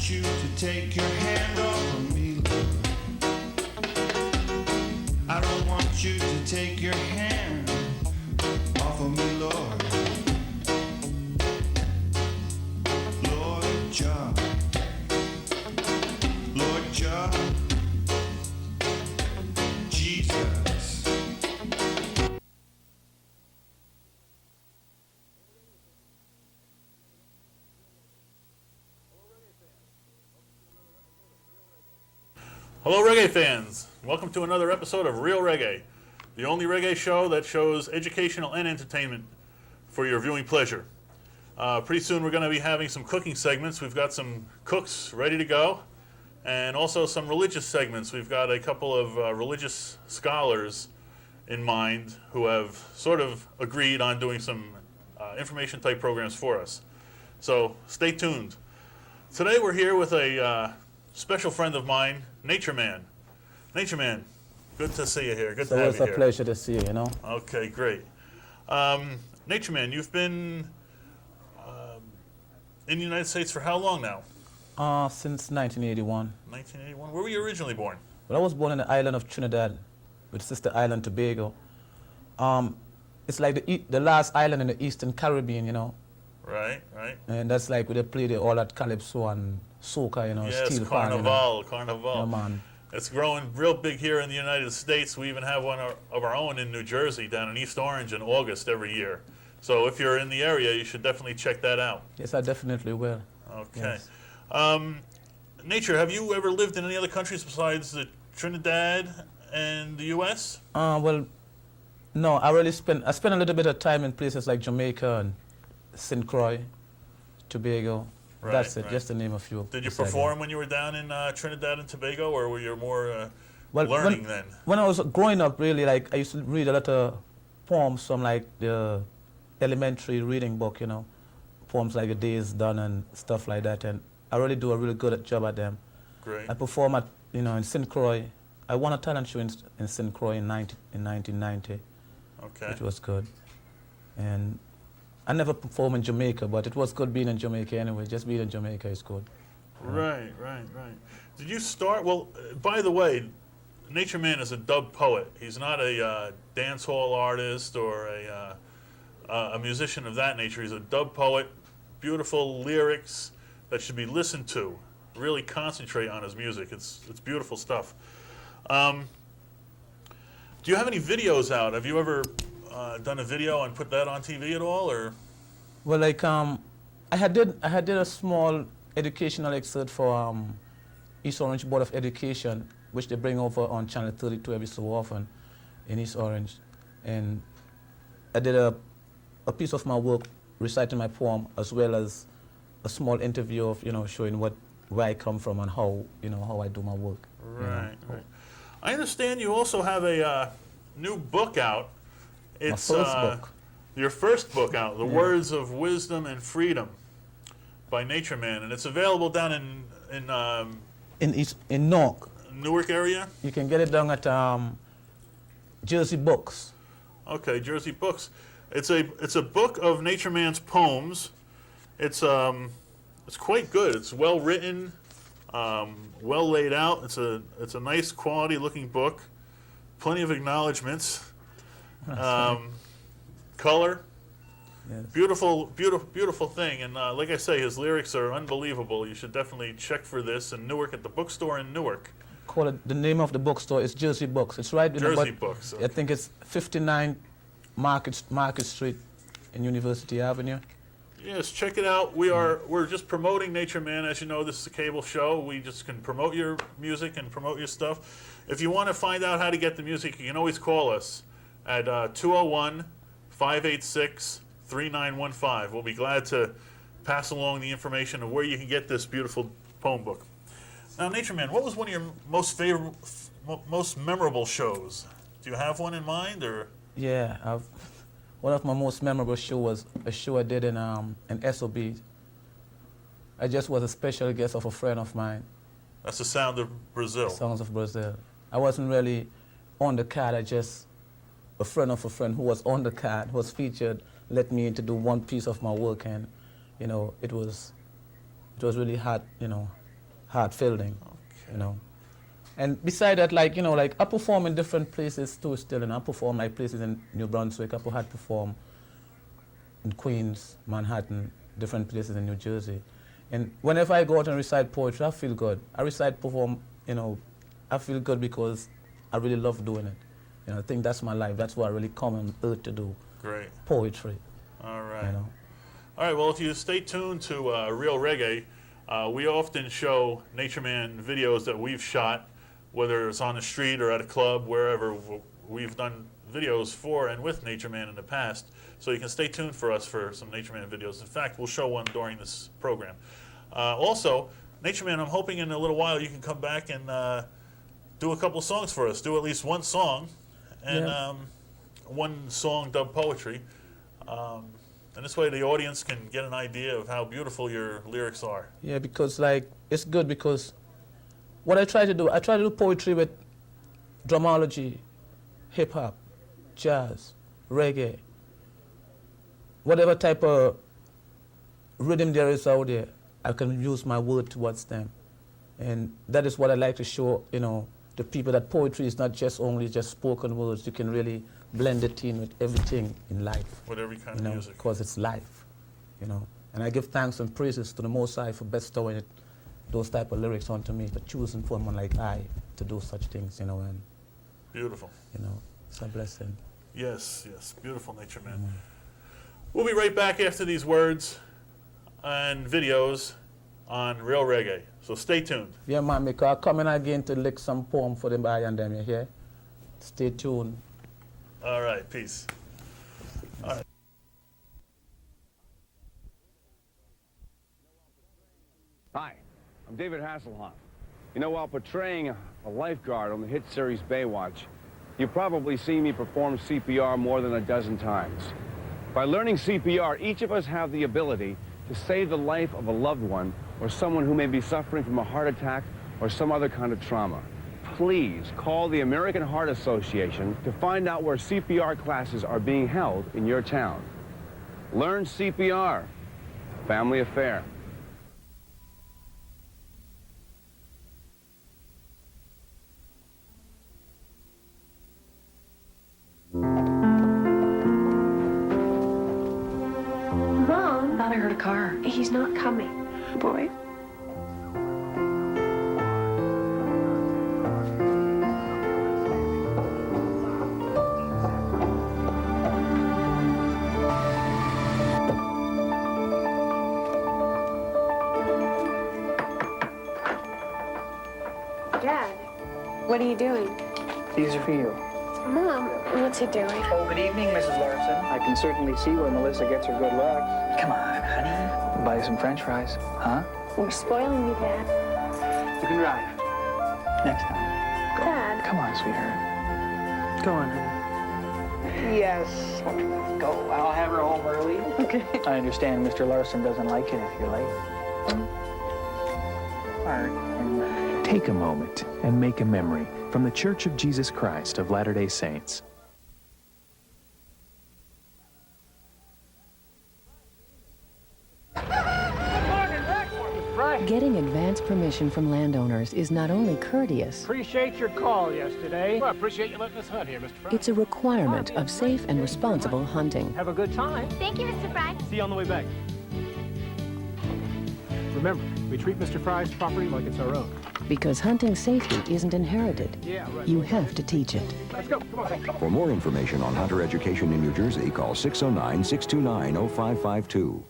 want you to take your hand off of me, Lord. I don't want you to take your hand off of me, Lord. Lord Jah, Lord Jah, Jesus. Hello reggae fans, welcome to another episode of Real Reggae, the only reggae show that shows educational and entertainment for your viewing pleasure. Pretty soon we're going to be having some cooking segments. We've got some cooks ready to go, and also some religious segments. We've got a couple of religious scholars in mind who have sort of agreed on doing some information type programs for us. So stay tuned. Today we're here with a special friend of mine, Natureman. Natureman, good to see you here. Good to have you here. It's a pleasure to see you, you know. Okay, great. Natureman, you've been in the United States for how long now? Since 1981. 1981. Where were you originally born? Well, I was born in the island of Trinidad, with sister island Tobago. It's like the last island in the Eastern Caribbean, you know. Right, right. And that's like where they play all that calypso and soca, you know, yes, steel Carnival, pan, you know. Carnival. Yeah, man. It's growing real big here in the United States. We even have one of our own in New Jersey, down in East Orange in August every year. So if you're in the area, you should definitely check that out. Yes, I definitely will. Okay. Yes. Nature, have you ever lived in any other countries besides Trinidad and the U.S.? Well, no, I spent a little bit of time in places like Jamaica and St. Croix, Tobago. Right, That's it, right. just to name a few. Did you perform when you were down in Trinidad and Tobago, or were you more learning then? When I was growing up, really, like, I used to read a lot of poems from, like, the elementary reading book, you know, poems like A Day Is Done and stuff like that, and I really do a really good job at them. Great. I perform at, you know, in St. Croix. I won a talent show in St. Croix in 1990, Okay. which was good. And I never performed in Jamaica, but it was good being in Jamaica anyway. Just being in Jamaica is good. Right, right, right. Did you start, well, by the way, Natureman is a dub poet. He's not a dance hall artist or a musician of that nature. He's a dub poet, beautiful lyrics that should be listened to. Really concentrate on his music. It's beautiful stuff. Do you have any videos out? Have you ever done a video and put that on TV at all, or? Well, like I had did a small educational excerpt for East Orange Board of Education, which they bring over on Channel 32 every so often in East Orange, and I did a piece of my work reciting my poem, as well as a small interview of, you know, showing where I come from and how, you know, how I do my work. Right, you know. right. I understand you also have a new book out. It's my first book. Your first book out, The Yeah. Words of Wisdom and Freedom by Natureman, and it's available down In Newark. Newark area? You can get it down at Jersey Books. Okay, Jersey Books. It's a book of Natureman's poems. It's quite good. It's well written, well laid out. It's a nice quality looking book. Plenty of acknowledgments. Color. Yes. Beautiful, beautiful, beautiful thing. And like I say, his lyrics are unbelievable. You should definitely check for this in Newark at the bookstore in Newark. Call it, the name of the bookstore is Jersey Books. It's right in Jersey Books. I think it's 59 Market Street in University Avenue. Yes, check it out. We're just promoting Natureman. As you know, this is a cable show. We just can promote your music and promote your stuff. If you want to find out how to get the music, you can always call us at 201-586-3915. We'll be glad to pass along the information of where you can get this beautiful poem book. Now, Natureman, what was one of your most memorable shows? Do you have one in mind, or? Yeah, one of my most memorable shows was a show I did in SOB. I just was a special guest of a friend of mine. That's the Sound of Brazil. Sounds of Brazil. I wasn't really on the card. I just, a friend of a friend who was on the card, who was featured, let me in to do one piece of my work, and, you know, it was really hard, you know, heart-filling, you know. And beside that, like, you know, like I perform in different places too still, and I perform like places in New Brunswick. I had perform in Queens, Manhattan, different places in New Jersey. And whenever I go out and recite poetry, I feel good. I recite, perform, you know, I feel good because I really love doing it. You know, I think that's my life. That's what I really come on earth to do. Great. Poetry. All right. You know. All right, well, if you stay tuned to Real Reggae, we often show Natureman videos that we've shot, whether it's on the street or at a club, wherever. We've done videos for and with Natureman in the past, so you can stay tuned for us for some Natureman videos. In fact, we'll show one during this program. Also, Natureman, I'm hoping in a little while you can come back and do a couple songs for us. Do at least one song, and one song dub poetry. And this way the audience can get an idea of how beautiful your lyrics are. Yeah, because like, it's good because what I try to do poetry with dramology, hip-hop, jazz, reggae, whatever type of rhythm there is out there, I can use my word towards them. And that is what I like to show, you know, the people, that poetry is not just only just spoken words. You can really blend it in with everything in life. With every kind of music. Because it's life, you know. And I give thanks and praises to the Most High for bestowing those type of lyrics onto me, for choosing someone like I to do such things, you know. And beautiful. You know, it's a blessing. Yes, yes, beautiful, Natureman. We'll be right back after these words and videos on Real Reggae. So stay tuned. Yeah, man, because I'm coming again to lick some poem for them and them, you hear? Stay tuned. All right, peace. All right. Hi, I'm David Hasselhoff. You know, while portraying a lifeguard on the hit series Baywatch, you've probably seen me perform CPR more than a dozen times. By learning CPR, each of us have the ability to save the life of a loved one or someone who may be suffering from a heart attack or some other kind of trauma. Please call the American Heart Association to find out where CPR classes are being held in your town. Learn CPR. Family affair. Mom? Thought I heard a car. He's not coming. Boy. Dad, what are you doing? These are for you. Mom, what's he doing? Oh, good evening, Mrs. Larson. I can certainly see where Melissa gets her good looks. Come on, honey. Buy some French fries, huh? You're spoiling me, Dad. You can drive. Next time. Go. Dad. Come on, sweetheart. Go on, honey. Yes. Go. I'll have her home early. Okay. I understand Mr. Larson doesn't like it if you're late. Take a moment and make a memory from the Church of Jesus Christ of Latter-day Saints. Getting advance permission from landowners is not only courteous, Appreciate your call yesterday. Well, I appreciate you letting us hunt here, Mr. Fry. it's a requirement of safe and responsible hunting. Have a good time. Thank you, Mr. Fry. See you on the way back. Remember, we treat Mr. Fry's property like it's our own. Because hunting safety isn't inherited. Yeah, right. You have to teach it. Let's go. Come on. For more information on hunter education in New Jersey, call 609-629-0552.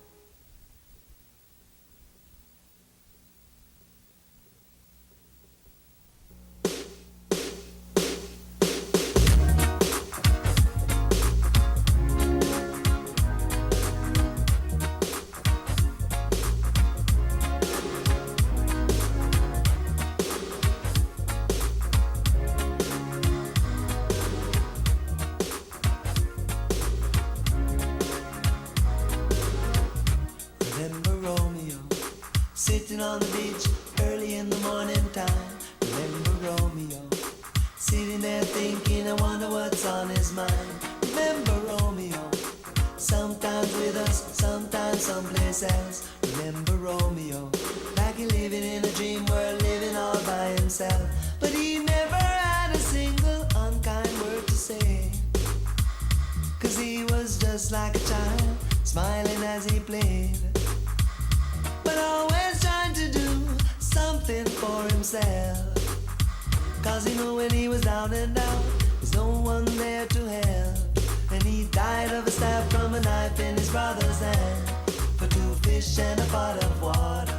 Sitting on the beach early in the morning time. Remember Romeo, sitting there thinking, I wonder what's on his mind. Remember Romeo, sometimes with us, sometimes someplace else. Remember Romeo, like you're living in a dream world. himself. Cause he knew when he was down and out, there's no one there to help. And he died of a stab from a knife in his brother's hand, for 2 fish and a pot of water.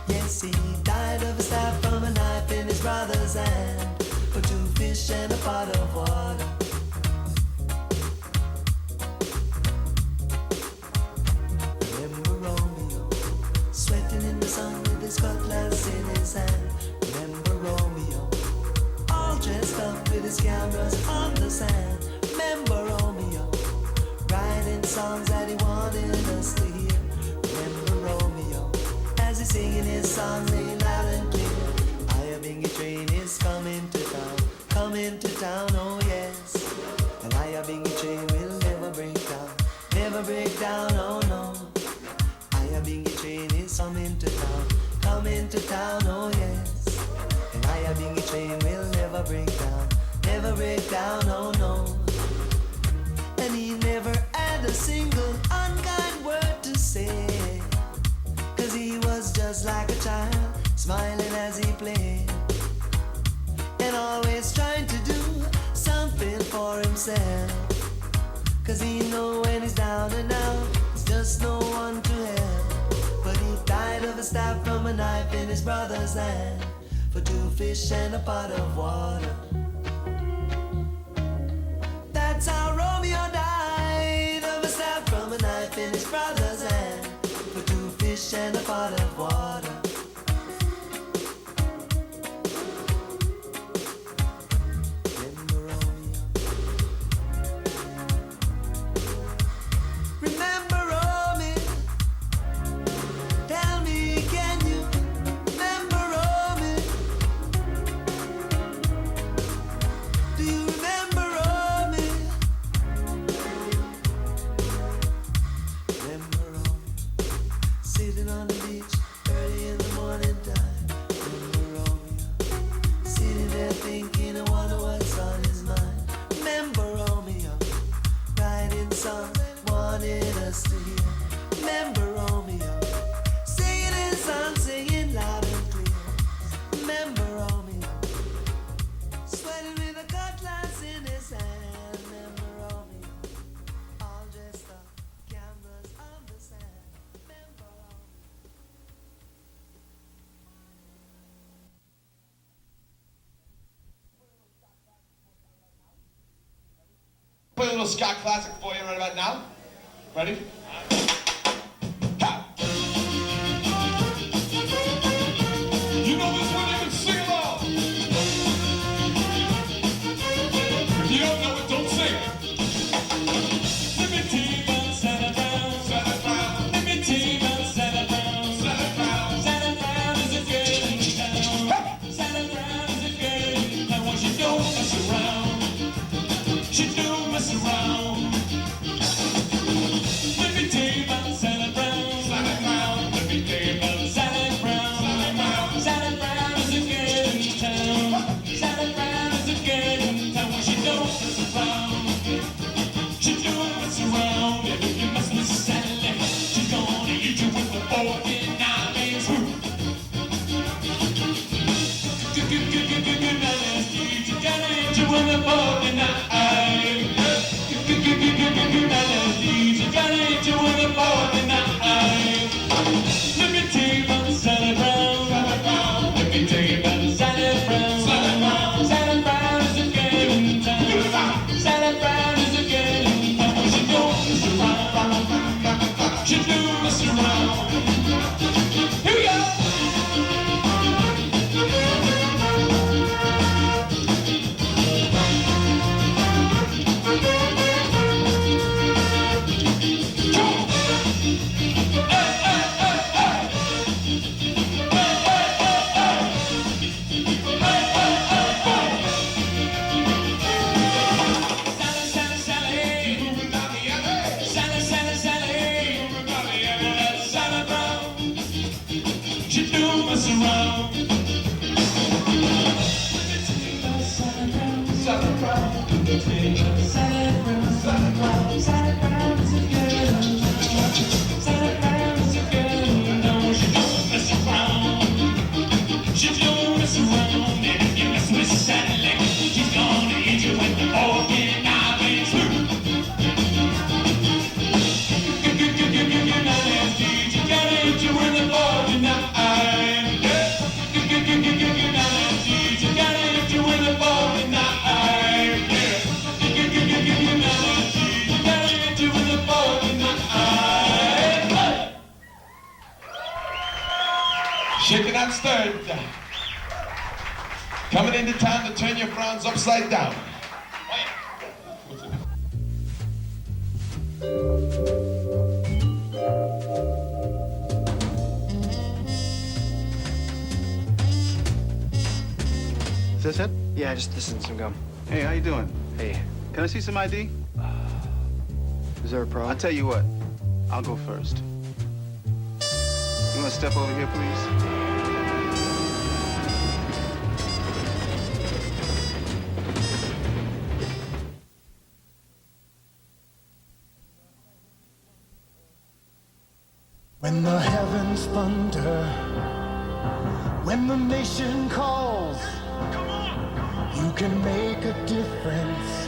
Yes, he died of a stab from a knife in his brother's hand, for 2 fish and a pot of water. Remember Romeo, sweating in the sun with his cutlass in his hand. Remember Romeo, all dressed up with his cameras on the sand. Remember Romeo, writing songs that he wanted us to hear. Remember Romeo, as he's singing his song, saying loud and clear, Ayabingi train is coming to town, oh yes. And Ayabingi train will never break down, oh no. Ayabingi train is coming to town, oh yes. And Ayabingi train will never break down, oh no. And he never had a single unkind word to say, cause he was just like a child, smiling as he played, and always trying to do something for himself. Cause he know when he's down and out, there's just no one to help. But he died of a stab from a knife in his brother's hand, for 2 fish and a pot of water. That's how Romeo died, of a stab from a knife in his brother's hand, for 2 fish and a pot of water. Remember Romeo. Remember Romeo. Tell me, can you remember Romeo? Do you remember Romeo? Remember Romeo, sitting on the beach early in the morning time. Remember Romeo, sitting there thinking, I wonder what's on his mind. Remember Romeo, writing songs, wanted us to hear. Remember Romeo, singing his song, singing loud and clear. Remember Romeo, sweating with a cutlass in his hand. Remember Romeo, all dressed up, cameras on the sand. Remember Romeo. Play a little Scott classic for you right about now. Ready? Ha! You know this one, you can sing along. If you don't know it, don't sing it. Let me tell you about Santa Brown. Santa Brown. Let me tell you about Santa Brown. Santa Brown. Santa Brown is a girl in town. Santa Brown is a girl in town. When she don't mess around, she don't mess around. Let me tell you about Santa Brown. Santa Brown. Let me tell you about Santa Brown. Santa Brown. Santa Brown is a girl in town. Santa Brown is a girl in town. When she don't mess around, she don't mess around. And if you mess with Santa, she's gonna eat you with a fork and knife and spoon. Good nasty, she's gonna eat you with a fork and knife. Let me tell you about Santa Brown. Let me tell you about Santa Brown. Santa Brown is a girl in town. Santa Brown is a girl in town. She don't mess around. She don't mess around. Here we go. Santa Brown. Monster. Coming into town to turn your frowns upside down. Is this it? Yeah, just this and some gum. Hey, how you doing? Hey, Can I see some ID? is there a problem? I'll tell you what. I'll go first. You want to step over here, please? When the heavens thunder, when the nation calls, you can make a difference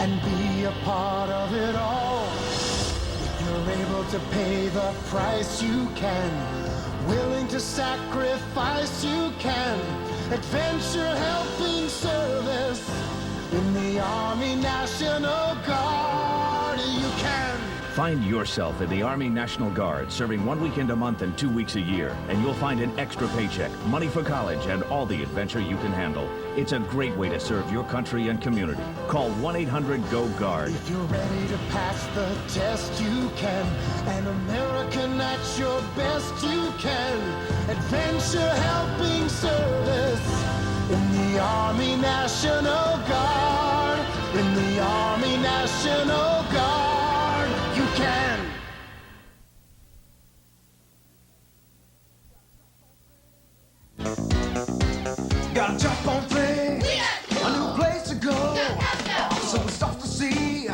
and be a part of it all. If you're able to pay the price, you can. Willing to sacrifice, you can. Adventure, helping, service in the Army National Guard, you can. Find yourself in the Army National Guard, serving 1 weekend a month and 2 weeks a year, and you'll find an extra paycheck, money for college, and all the adventure you can handle. It's a great way to serve your country and community. Call 1-800-GO-GUARD. If you're ready to pass the test, you can. An American at your best, you can. Adventure, helping, service in the Army National Guard. In the Army National Guard, you can. Gotta jump on things, a new place to go, some stuff to see,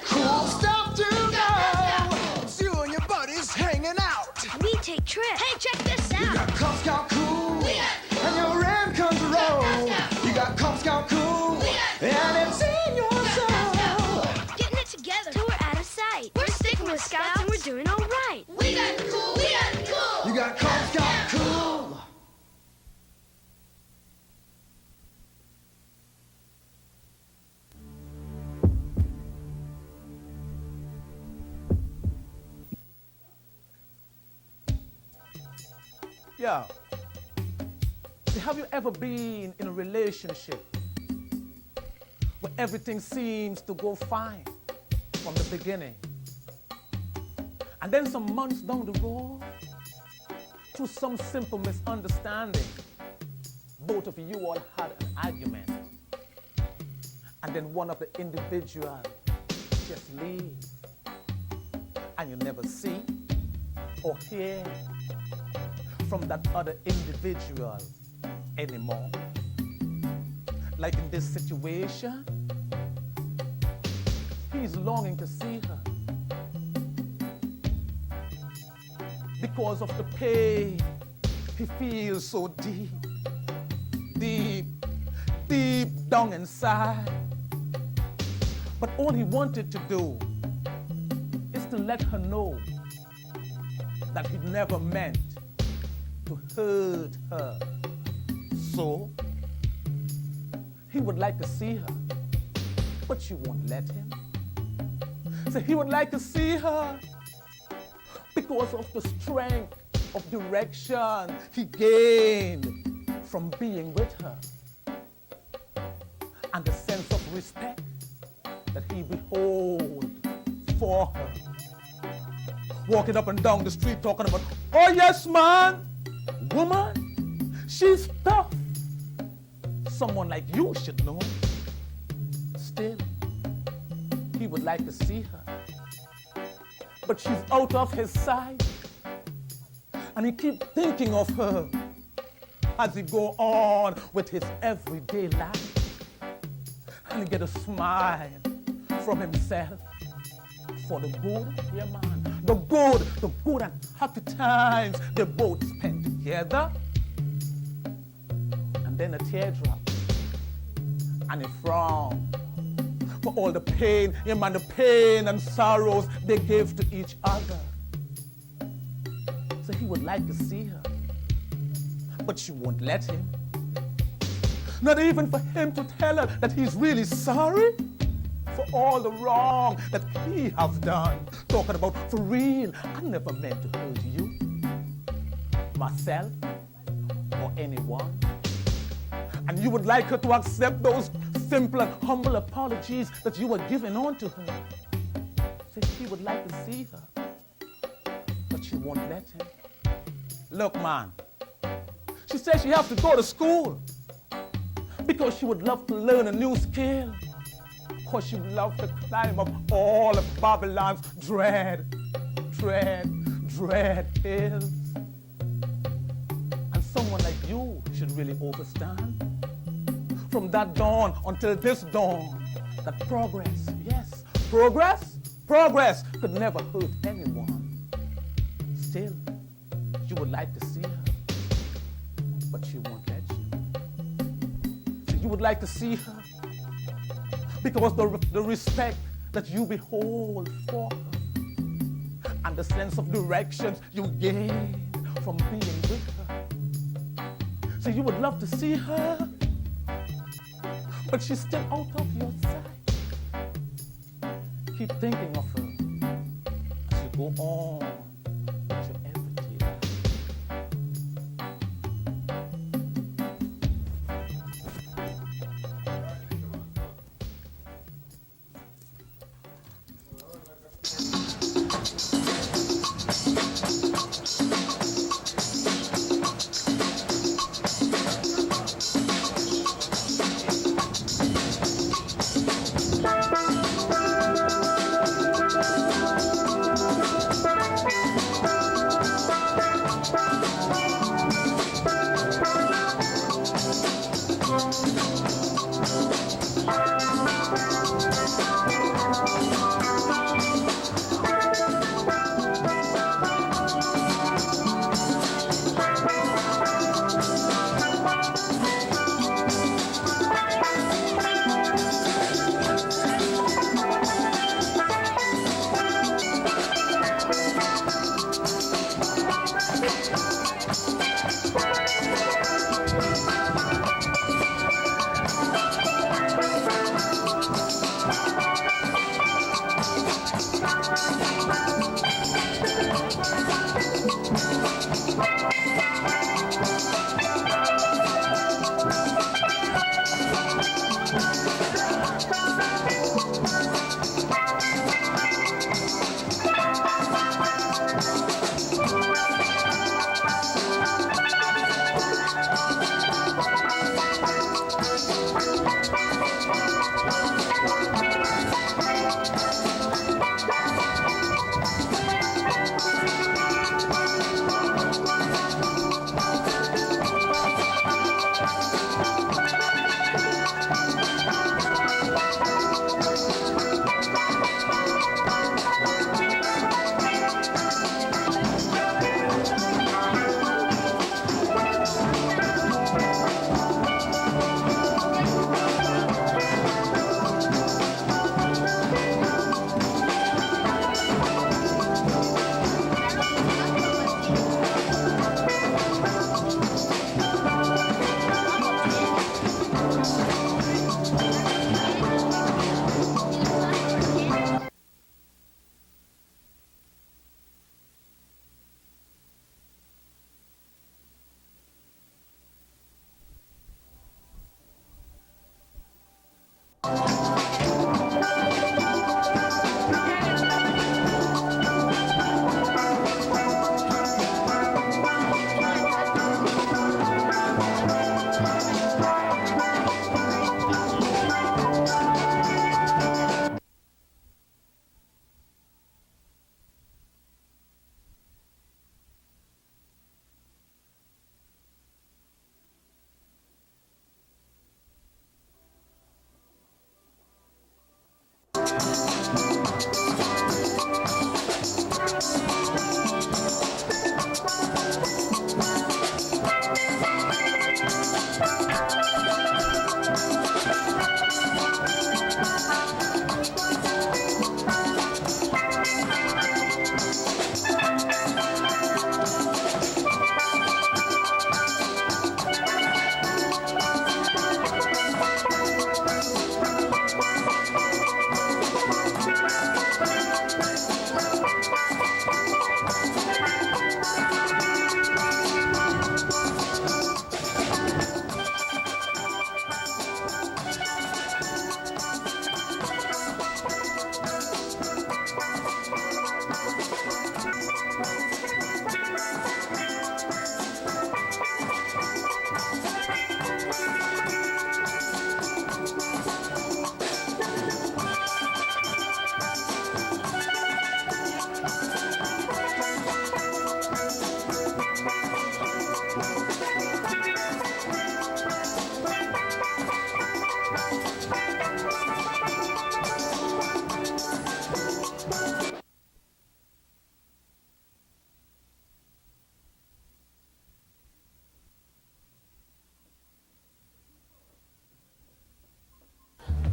cool stuff to know. It's you and your buddies hanging out. We take trips. Hey, check this out. You got Cub Scout cool, and your ram comes to roll. You got Cub Scout cool, and it's in your soul. Getting it together till we're out of sight. We're sticking with Scouts and we're doing all right. We got cool. We got cool. You got Cub Scout cool. Yeah. See, have you ever been in a relationship where everything seems to go fine from the beginning? And then some months down the road, through some simple misunderstanding, both of you all had an argument. And then one of the individuals just leaves. And you never see or hear from that other individual anymore. Like in this situation, he's longing to see her because of the pain he feels so deep, deep, deep down inside. But all he wanted to do is to let her know that he never meant to hurt her. So he would like to see her, but she won't let him. So he would like to see her because of the strength of direction he gained from being with her and the sense of respect that he beholds for her. Walking up and down the street talking about, oh yes man, woman, she's tough. Someone like you should know. Still, he would like to see her. But she's out of his sight. And he keeps thinking of her as he go on with his everyday life. And he get a smile from himself for the good, yeah man, the good and happy times they both spent together. And then a teardrop and a frown for all the pain, yeah man, the pain and sorrows they gave to each other. So he would like to see her, but she won't let him. Not even for him to tell her that he's really sorry for all the wrong that he has done. Talking about, for real, I never meant to hurt you. myself or anyone. And you would like her to accept those simple and humble apologies that you were giving on to her. Said she would like to see her, but she won't let him. Look, man, she said she has to go to school because she would love to learn a new skill, because she would love to climb up all of Babylon's dread hills. And someone like you should really understand, from that dawn until this dawn, that progress, yes, progress could never hurt anyone. Still, you would like to see her, but she won't let you. So you would like to see her because the respect that you behold for her and the sense of directions you gain from being with her. So you would love to see her, but she's still out of your sight. Keep thinking of her as you go on with your everyday life.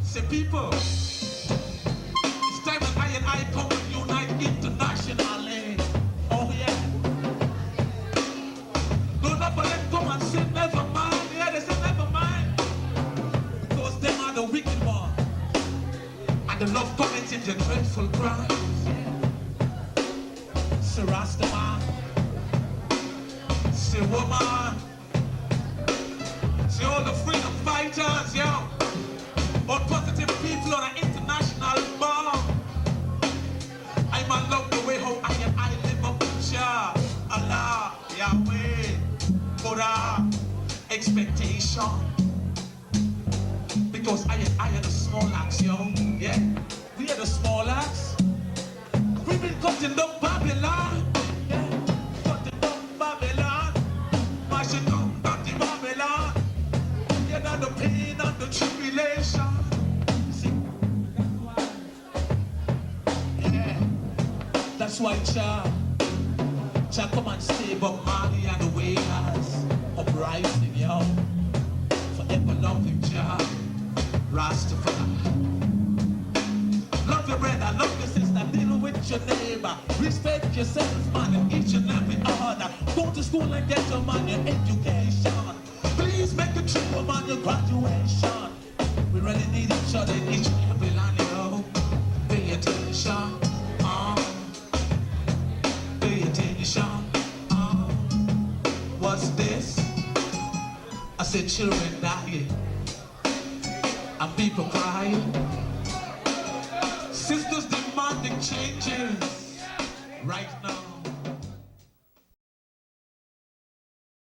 Say people, it's time that I and I come and unite internationally. Oh yeah. Don't ever let come and say never mind. Yeah, they say never mind. Because them are the wicked one. And they love committing the dreadful crimes. Say Rastaman. Say woman. Say all the freedom fighters, yo. All positive people on an international bar. I love the way how I live up with Jah, Allah, Yahweh, Buddha, expectation. Because I am the small axe, yo. Yeah, we are the small axe. We've been cutting down Babylon. Yeah, cutting down Babylon. Mashing down dirty Babylon. You know the pain and the tribulation. See, that's why Jah come and save up Mali and the Wailers. Uprising, yo. Forever loving Jah. Rastafari. Love your brother, love your sister, deal with your neighbor. Respect yourself, man, in each and every other. Go to school and get your man your education. Please make a trip on your graduation. We really need each other in each and every line, yo. Pay attention. Pay attention. What's this? I said children dying and people crying.